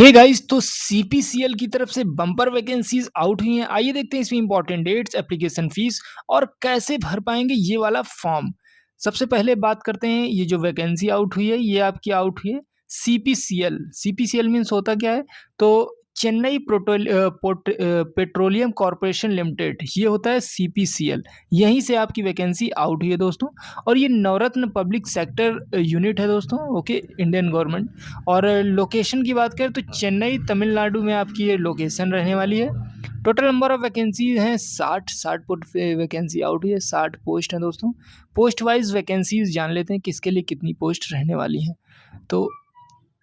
Hey guys, तो CPCL की तरफ से बम्पर वैकेंसीज आउट हुई हैं। आइए देखते हैं इसमें इंपॉर्टेंट डेट्स, एप्लीकेशन फीस और कैसे भर पाएंगे ये वाला फॉर्म। सबसे पहले बात करते हैं, ये जो वैकेंसी आउट हुई है ये आपकी आउट हुई है सीपीसीएल। सीपीसीएल मीन्स होता क्या है? तो चेन्नई पेट्रोलियम कॉरपोरेशन लिमिटेड, ये होता है सीपीसीएल। यहीं से आपकी वैकेंसी आउट हुई है दोस्तों। और ये नवरत्न पब्लिक सेक्टर यूनिट है दोस्तों, ओके, इंडियन गवर्नमेंट। और लोकेशन की बात करें तो चेन्नई तमिलनाडु में आपकी ये लोकेशन रहने वाली है। टोटल नंबर ऑफ वैकेंसी हैं 60 पोस्ट पे वैकेंसी आउट हुई है, 60 पोस्ट हैं दोस्तों। पोस्ट वाइज वैकेंसीज जान लेते हैं किसके लिए कितनी पोस्ट रहने वाली हैं। तो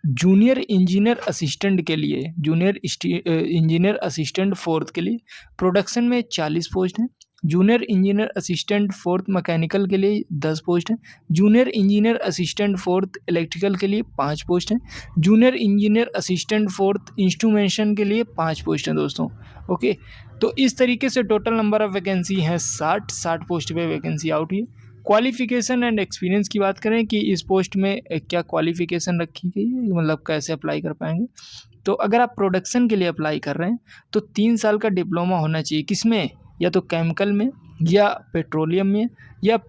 जूनियर इंजीनियर असिस्टेंट के लिए, इंजीनियर असिस्टेंट फोर्थ के लिए प्रोडक्शन में 40 पोस्ट हैं। Junior engineer assistant fourth mechanical के लिए 10 पोस्ट हैं। Junior engineer assistant fourth electrical के लिए 5 पोस्ट हैं। Junior engineer assistant fourth instrumentation के लिए 5 पोस्ट हैं दोस्तों, ओके। तो इस तरीके से टोटल नंबर ऑफ वैकेंसी हैं 60 पोस्ट पे वैकेंसी आउट हुई है। क्वालिफिकेशन एंड एक्सपीरियंस की बात करें कि इस पोस्ट में क्या क्वालिफिकेशन रखी गई है, मतलब कैसे अप्लाई कर पाएंगे। तो अगर आप प्रोडक्शन के लिए अप्लाई कर रहे हैं तो 3 साल का डिप्लोमा होना चाहिए। किसमें? या तो केमिकल में, या पेट्रोलियम में, या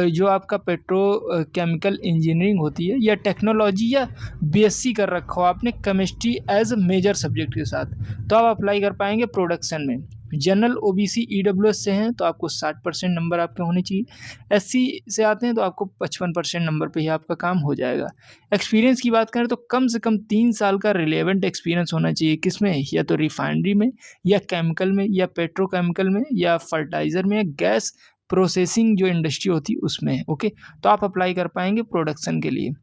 जो आपका केमिकल इंजीनियरिंग होती है, या टेक्नोलॉजी, या बीएससी कर रखा हो आपने केमिस्ट्री एज मेजर सब्जेक्ट के साथ, तो आप अप्लाई कर पाएंगे प्रोडक्शन में। जनरल ओबीसी ईडब्ल्यूएस से हैं तो आपको 60% नंबर आपके होने चाहिए। एससी से आते हैं तो आपको 55% नंबर पे ही आपका काम हो जाएगा। एक्सपीरियंस की बात करें तो कम से कम 3 साल का रिलेवेंट एक्सपीरियंस होना चाहिए। किसमें? या तो रिफाइनरी में, या केमिकल में, या पेट्रोकेमिकल में, या फर्टिलाइज़र में, या गैस प्रोसेसिंग जो इंडस्ट्री होती है उसमें, ओके। तो आप अप्लाई कर पाएंगे प्रोडक्शन के लिए।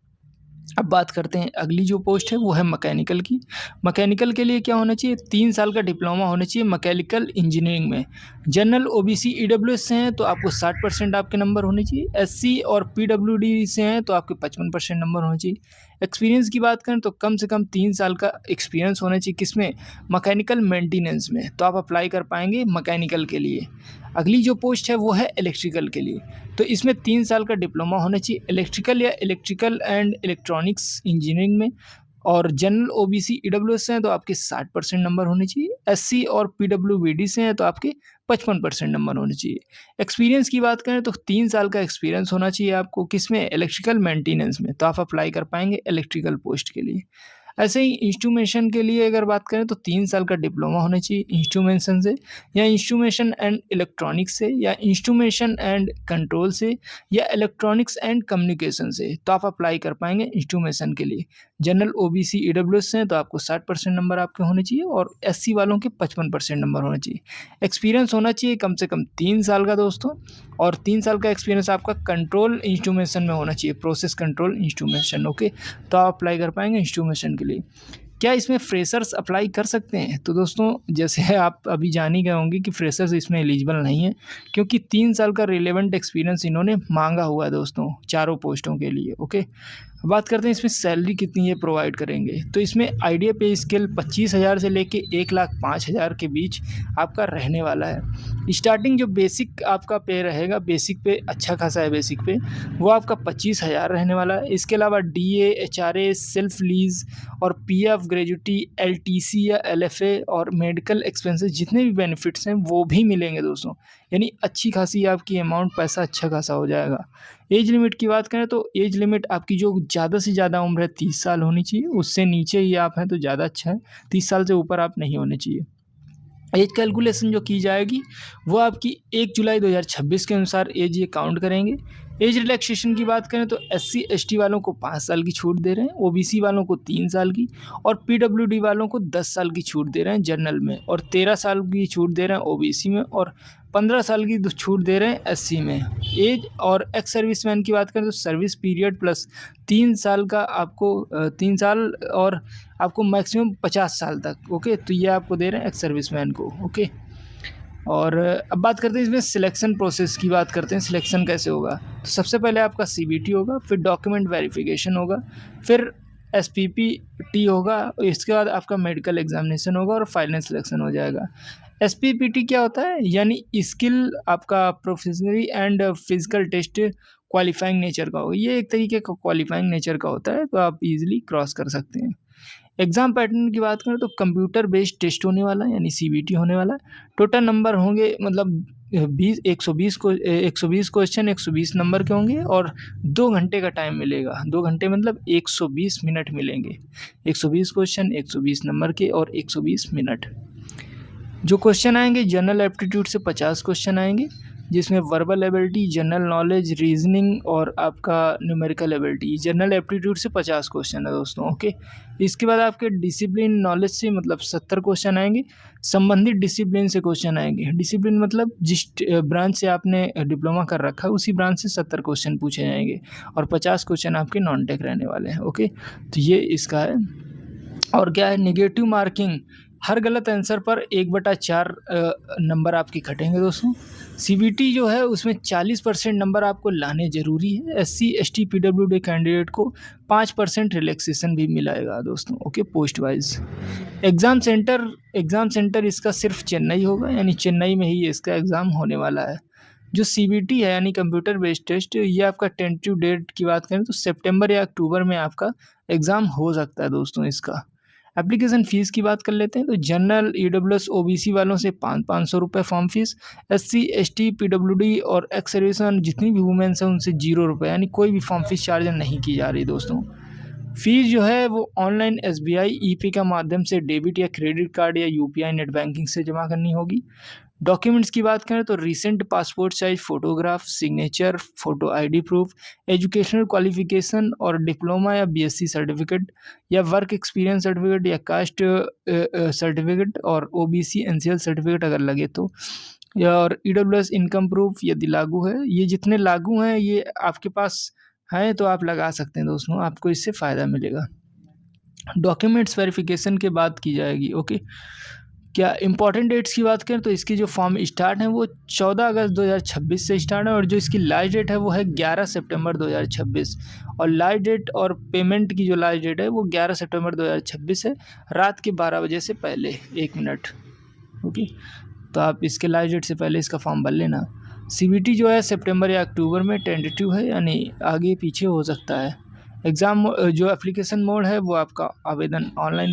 अब बात करते हैं अगली जो पोस्ट है वो है मैकेनिकल की। मैकेनिकल के लिए क्या होना चाहिए? 3 साल का डिप्लोमा होना चाहिए मैकेनिकल इंजीनियरिंग में। जनरल ओबीसी ईडब्ल्यूएस से हैं तो आपको 60% आपके नंबर होने चाहिए। एससी और पीडब्ल्यूडी से हैं तो आपके 55% नंबर होने चाहिए। एक्सपीरियंस की बात करें तो कम से कम 3 साल का एक्सपीरियंस होना चाहिए। किसमें? मैकेनिकल मेंटेनेंस में। तो आप अप्लाई कर पाएंगे मैकेनिकल के लिए। अगली जो पोस्ट है वो है इलेक्ट्रिकल के लिए। तो इसमें 3 साल का डिप्लोमा होना चाहिए इलेक्ट्रिकल या इलेक्ट्रिकल एंड इलेक्ट्रॉनिक्स इंजीनियरिंग में। और जनरल ओबीसी ईडब्ल्यूएस से हैं तो आपके 60% नंबर होने चाहिए। एससी और पीडब्ल्यूबीडी से हैं तो आपके 55% नंबर होने चाहिए। एक्सपीरियंस की बात करें तो 3 साल का एक्सपीरियंस होना चाहिए आपको। किसमें? इलेक्ट्रिकल मेंटेनेंस में। तो आप अप्लाई कर पाएंगे इलेक्ट्रिकल पोस्ट के लिए। ऐसे ही इंस्ट्रूमेशन के लिए अगर बात करें तो 3 साल का डिप्लोमा होना चाहिए इंस्ट्रूमेशन से, या इंस्ट्रूमेशन एंड इलेक्ट्रॉनिक्स से, या इंस्ट्रूमेशन एंड कंट्रोल से, या इलेक्ट्रॉनिक्स एंड कम्युनिकेशन से। तो आप अप्लाई कर पाएंगे इंस्ट्रूमेशन के लिए। जनरल ओबीसी ईडब्ल्यूएस से हैं तो आपको 60% नंबर आपके होने चाहिए, और एससी वालों के 55% नंबर होने चाहिए। एक्सपीरियंस होना चाहिए कम से कम 3 साल का दोस्तों। और 3 साल का एक्सपीरियंस आपका कंट्रोल इंस्ट्रूमेशन में होना चाहिए, प्रोसेस कंट्रोल इंस्ट्रूमेशन, ओके। तो आप अप्लाई कर पाएंगे इंस्ट्रूमेशन के लिए। क्या इसमें फ्रेशर्स अप्लाई कर सकते हैं? तो दोस्तों जैसे आप अभी जान ही गए होंगे कि फ्रेशर्स इसमें एलिजिबल नहीं है, क्योंकि 3 साल का रिलेवेंट एक्सपीरियंस इन्होंने मांगा हुआ है दोस्तों, चारों पोस्टों के लिए, ओके। बात करते हैं इसमें सैलरी कितनी है प्रोवाइड करेंगे। तो इसमें आइडिया पे स्केल 25,000 से लेके 1,05,000 के बीच आपका रहने वाला है। स्टार्टिंग जो बेसिक आपका पे रहेगा, बेसिक पे अच्छा खासा है, बेसिक पे वो आपका 25,000 रहने वाला है। इसके अलावा डीए, एचआरए, सेल्फ लीज और पीएफ, ग्रेजुटी, एलटीसी या एलएफए और मेडिकल एक्सपेंसेस, जितने भी बेनिफिट्स हैं वो भी मिलेंगे दोस्तों। यानी अच्छी खासी आपकी अमाउंट, पैसा अच्छा खासा हो जाएगा। एज लिमिट की बात करें तो एज लिमिट आपकी जो ज़्यादा से ज़्यादा उम्र है 30 साल होनी चाहिए। उससे नीचे ही आप हैं तो ज़्यादा अच्छा है, 30 साल से ऊपर आप नहीं होने चाहिए। एज कैलकुलेशन जो की जाएगी वो आपकी 1 जुलाई 2026 के अनुसार एज ये काउंट करेंगे। एज रिलैक्सेशन की बात करें तो एससी एसटी वालों को 5 साल की छूट दे रहे हैं, ओबीसी वालों को 3 साल की, और पीडब्ल्यूडी वालों को 10 साल की छूट दे रहे हैं जनरल में, और 13 साल की छूट दे रहे हैं ओबीसी में, और 15 साल की छूट दे रहे हैं एससी में। एज और एक्स सर्विसमैन की बात करें तो सर्विस पीरियड प्लस 3 साल का आपको 3 साल, और आपको मैक्सिमम 50 साल तक, ओके। तो ये आपको दे रहे हैं एक्स सर्विसमैन को, ओके। और अब बात करते हैं इसमें सिलेक्शन प्रोसेस की बात करते हैं, सिलेक्शन कैसे होगा। तो सबसे पहले आपका सीबीटी होगा, फिर डॉक्यूमेंट वेरिफिकेशन होगा, फिर एसपीपीटी होगा, इसके बाद आपका मेडिकल एग्जामिनेशन होगा और फाइनल सिलेक्शन हो जाएगा। एसपीपीटी क्या होता है? यानी स्किल आपका professionally and physical test qualifying nature का होगा। ये एक तरीके का क्वालिफाइंग नेचर का होता है, तो आप इजीली क्रॉस कर सकते हैं। एग्ज़ाम पैटर्न की बात करें तो कंप्यूटर बेस्ड टेस्ट होने वाला है, यानी सीबीटी होने वाला है। टोटल नंबर होंगे मतलब 120 क्वेश्चन 120 नंबर के होंगे और 2 घंटे का टाइम मिलेगा। 2 घंटे मतलब 120 मिनट मिलेंगे। 120 क्वेश्चन 120 नंबर के और 120 मिनट। जो क्वेश्चन आएंगे जनरल एप्टीट्यूड से 50 क्वेश्चन आएंगे, जिसमें verbal ability, general knowledge, reasoning और आपका न्यूमेरिकल एबिलिटी। जनरल एप्टीट्यूड से 50 क्वेश्चन है दोस्तों, ओके। इसके बाद आपके डिसिप्लिन नॉलेज से मतलब 70 क्वेश्चन आएंगे। संबंधित डिसिप्लिन से क्वेश्चन आएंगे। डिसिप्लिन मतलब जिस ब्रांच से आपने डिप्लोमा कर रखा है उसी ब्रांच से 70 क्वेश्चन पूछे जाएंगे और 50 क्वेश्चन आपके नॉन टेक रहने वाले हैं, ओके। तो ये इसका है। और क्या है, नेगेटिव मार्किंग, हर गलत आंसर पर 1/4 नंबर आपके कटेंगे दोस्तों। सीबीटी जो है उसमें 40% नंबर आपको लाने ज़रूरी है। एससी एसटी पीडब्ल्यूडी कैंडिडेट को 5% रिलैक्सेशन भी मिलेगा दोस्तों, okay, post wise. Exam centre इसका सिर्फ चेन्नई होगा, यानी चेन्नई में ही इसका एग्ज़ाम होने वाला है। जो सीबीटी है यानी कंप्यूटर बेस्ड टेस्ट, ये आपका टेंटेटिव डेट की बात करें तो सितंबर या अक्टूबर में आपका एग्ज़ाम हो सकता है दोस्तों इसका। एप्लीकेशन फ़ीस की बात कर लेते हैं तो जनरल ईडब्ल्यूएस ओबीसी वालों से 500 रुपये form fees. SC ST PWD और एक्स सर्विसमैन जितनी भी वुमेन्स हैं उनसे 0 रुपये, यानी कोई भी फॉर्म फीस चार्ज नहीं की जा रही दोस्तों। फीस जो है वो ऑनलाइन एसबीआई ईपी का माध्यम से डेबिट या क्रेडिट कार्ड या यूपीआई नेट बैंकिंग से जमा करनी होगी। डॉक्यूमेंट्स की बात करें तो recent passport size photograph, signature, photo ID proof, educational qualification और डिप्लोमा या बीएससी सर्टिफिकेट या वर्क एक्सपीरियंस सर्टिफिकेट या कास्ट सर्टिफिकेट और ओबीसी एनसीएल सर्टिफिकेट अगर लगे तो, या और ईडब्ल्यूएस इनकम प्रूफ यदि लागू है। ये जितने लागू हैं ये आपके पास हैं तो आप लगा सकते हैं दोस्तों, आपको इससे फ़ायदा मिलेगा। डॉक्यूमेंट्स वेरिफिकेशन के बाद की जाएगी, ओके। क्या इंपॉर्टेंट डेट्स की बात करें तो इसकी जो फॉर्म स्टार्ट है वो 14 अगस्त 2026 से स्टार्ट है और जो इसकी लास्ट डेट है वो है 11 सितंबर 2026 और लास्ट डेट और पेमेंट की जो लास्ट डेट है वो 11 सितंबर 2026 है, रात के 12 बजे से पहले 1 मिनट, ओके। तो आप इसके लास्ट डेट से पहले इसका फॉर्म भर लेना। सीबीटी जो है सितंबर या अक्टूबर में टेंटेटिव है, यानी आगे पीछे हो सकता है। एग्ज़ाम जो एप्लीकेशन मोड है वो आपका आवेदन ऑनलाइन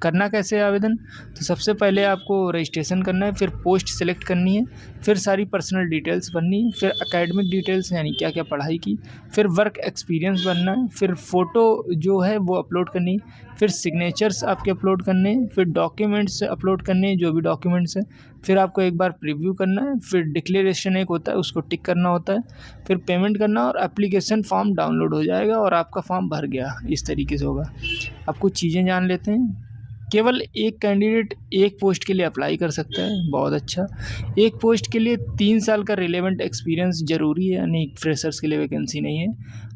करना कैसे है आवेदन, तो सबसे पहले आपको रजिस्ट्रेशन करना है, फिर पोस्ट सेलेक्ट करनी है, फिर सारी पर्सनल डिटेल्स भरनी है, फिर एकेडमिक डिटेल्स यानी क्या क्या पढ़ाई की, फिर वर्क एक्सपीरियंस भरना है, फिर फ़ोटो जो है वो अपलोड करनी है, फिर सिग्नेचर्स आपके अपलोड करने हैं, फिर डॉक्यूमेंट्स अपलोड करने हैं जो भी डॉक्यूमेंट्स हैं, फिर आपको एक बार प्रीव्यू करना है, फिर डिक्लेरेशन एक होता है उसको टिक करना होता है, फिर पेमेंट करना और एप्लीकेशन फॉर्म डाउनलोड हो जाएगा और आपका फॉर्म भर गया। इस तरीके से होगा। आप कुछ चीज़ें जान लेते हैं। केवल एक कैंडिडेट एक पोस्ट के लिए अप्लाई कर सकता है, बहुत अच्छा। एक पोस्ट के लिए 3 साल का रिलेवेंट एक्सपीरियंस ज़रूरी है, यानी फ्रेशर्स के लिए वैकेंसी नहीं है।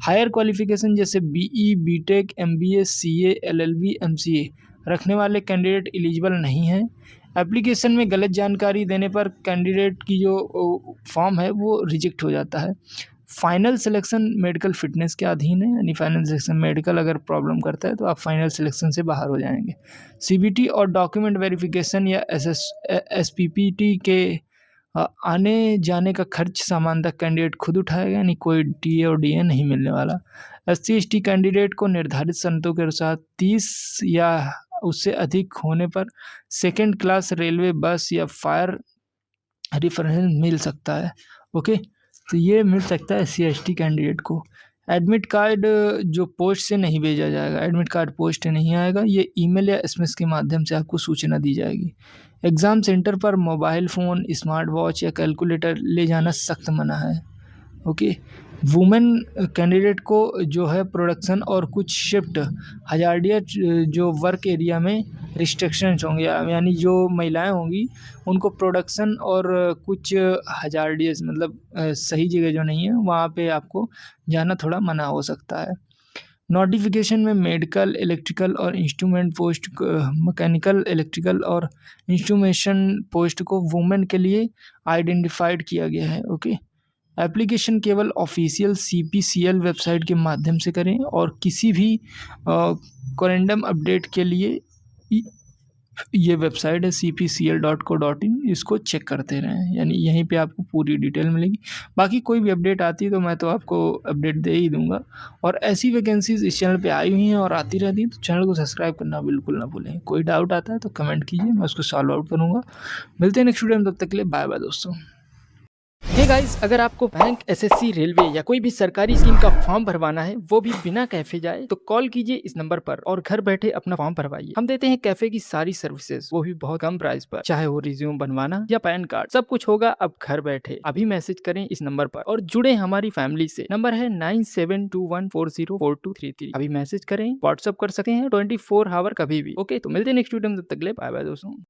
हायर क्वालिफिकेशन जैसे BE, BTech, MBA, CA, LLB, MCA रखने वाले कैंडिडेट एलिजिबल नहीं हैं। एप्लीकेशन में गलत जानकारी देने पर कैंडिडेट की जो फॉर्म है वो रिजेक्ट हो जाता है। फाइनल सिलेक्शन मेडिकल फिटनेस के अधीन है, यानी फाइनल सिलेक्शन मेडिकल अगर प्रॉब्लम करता है तो आप फाइनल सिलेक्शन से बाहर हो जाएंगे। सीबीटी और डॉक्यूमेंट वेरिफिकेशन या एसपीपीटी के आने जाने का खर्च सामान्यतः कैंडिडेट खुद उठाएगा, यानी कोई टीए और डीए नहीं मिलने वाला। एससी एसटी कैंडिडेट को निर्धारित शर्तों के अनुसार 30 या उससे अधिक होने पर सेकेंड क्लास रेलवे बस या फायर रेफरेंस मिल सकता है, ओके। तो ये मिल सकता है एससी/एसटी कैंडिडेट को। एडमिट कार्ड जो पोस्ट से नहीं भेजा जाएगा, एडमिट कार्ड पोस्ट नहीं आएगा, ये ईमेल या एसएमएस के माध्यम से आपको सूचना दी जाएगी। एग्ज़ाम सेंटर पर मोबाइल फ़ोन, स्मार्ट वॉच या कैलकुलेटर ले जाना सख्त मना है, ओके। वुमेन कैंडिडेट को जो है प्रोडक्शन और कुछ शिफ्ट हजारडिया जो वर्क एरिया में रिस्ट्रिक्शंस होंगे, यानी जो महिलाएं होंगी उनको प्रोडक्शन और कुछ हजारडियस मतलब सही जगह जो नहीं है वहाँ पे आपको जाना थोड़ा मना हो सकता है। नोटिफिकेशन में मेडिकल, इलेक्ट्रिकल और इंस्ट्रूमेंट पोस्ट, मैकेनिकल, इलेक्ट्रिकल और इंस्ट्रूमेशन पोस्ट को वुमेन के लिए आइडेंटिफाइड किया गया है, ओके। एप्लीकेशन केवल ऑफिशियल सीपीसीएल वेबसाइट के माध्यम से करें और किसी भी कोरेंडम अपडेट के लिए ये वेबसाइट है cpcl.co.in, इसको चेक करते रहें, यानी यहीं पे आपको पूरी डिटेल मिलेगी। बाकी कोई भी अपडेट आती है तो मैं तो आपको अपडेट दे ही दूँगा, और ऐसी वैकेंसीज़ इस चैनल पे आई हुई हैं और आती रहती हैं, तो चैनल को सब्सक्राइब करना बिल्कुल ना भूलें। कोई डाउट आता है तो कमेंट कीजिए, मैं उसको सॉल्व आउट करूँगा। मिलते हैं नेक्स्ट वीडियो में, तब तक के लिए बाय बाय दोस्तों। हे गाइस, अगर आपको बैंक, एसएससी, रेलवे या कोई भी सरकारी स्कीम का फॉर्म भरवाना है, वो भी बिना कैफे जाए, तो कॉल कीजिए इस नंबर पर और घर बैठे अपना फॉर्म भरवाइए। हम देते हैं कैफे की सारी सर्विसेज, वो भी बहुत कम प्राइस पर। चाहे वो रिज्यूम बनवाना या पैन कार्ड, सब कुछ होगा अब घर बैठे। अभी मैसेज करें इस नंबर पर और जुड़े हमारी फैमिली से। नंबर है 9721404233। अभी मैसेज करें, व्हाट्सअप कर सकते हैं 24 आवर कभी भी। ओके, तो मिलते हैं नेक्स्ट वीडियो में, तब तक के लिए बाय बाय दोस्तों।